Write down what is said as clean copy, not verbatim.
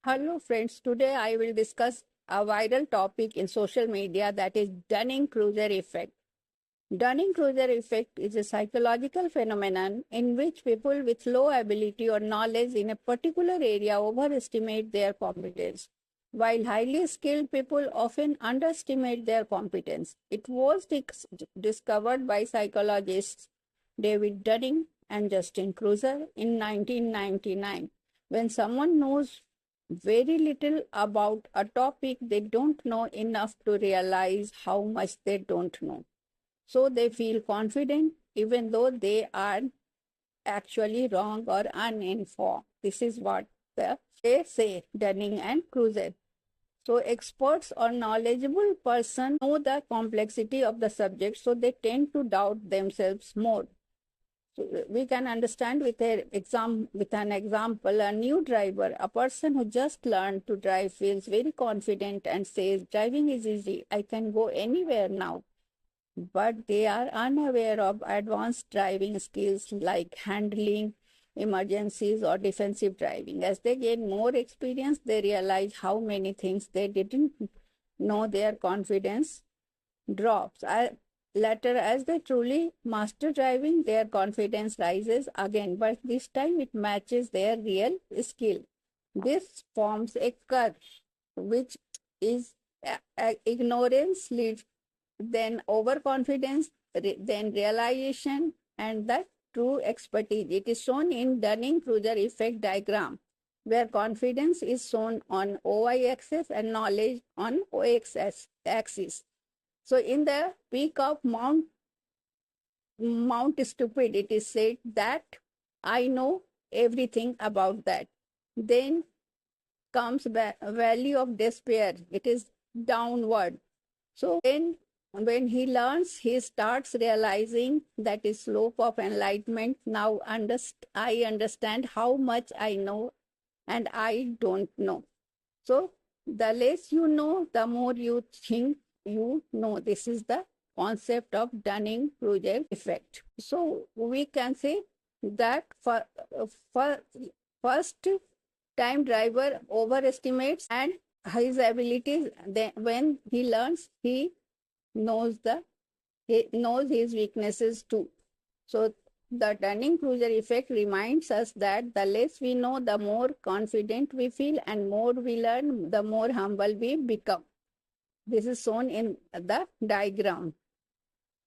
Hello, friends. Today I will discuss a viral topic in social media that is Dunning-Kruger effect. Dunning-Kruger effect is a psychological phenomenon in which people with low ability or knowledge in a particular area overestimate their competence, while highly skilled people often underestimate their competence. It was discovered by psychologists David Dunning and Justin Kruger in 1999. When someone knows very little about a topic, they don't know enough to realize how much they don't know. So they feel confident even though they are actually wrong or uninformed. This is what they say, Dunning and Kruger. So experts or knowledgeable person know the complexity of the subject, so they tend to doubt themselves more. So we can understand with an example, a new driver, a person who just learned to drive feels very confident and says, driving is easy, I can go anywhere now. But they are unaware of advanced driving skills like handling emergencies or defensive driving. As they gain more experience, they realize how many things they didn't know. Their confidence drops. Later, as they truly master driving, their confidence rises again, but this time it matches their real skill. This forms a curve, which is ignorance leads, then overconfidence, then realization, and the true expertise. It is shown in Dunning-Kruger effect diagram, where confidence is shown on y-axis and knowledge on x-axis. So in the peak of Mount Stupid, it is said that I know everything about that. Then comes valley of despair. It is downward. So then when he learns, he starts realizing that is slope of enlightenment. Now I understand how much I know and I don't know. So the less you know, the more you think you know. This is the concept of Dunning-Kruger effect. So we can say that for first time driver overestimates and his abilities. Then when he learns, he knows his weaknesses too. So the Dunning-Kruger effect reminds us that the less we know, the more confident we feel, and more we learn, the more humble we become. This is shown in the diagram.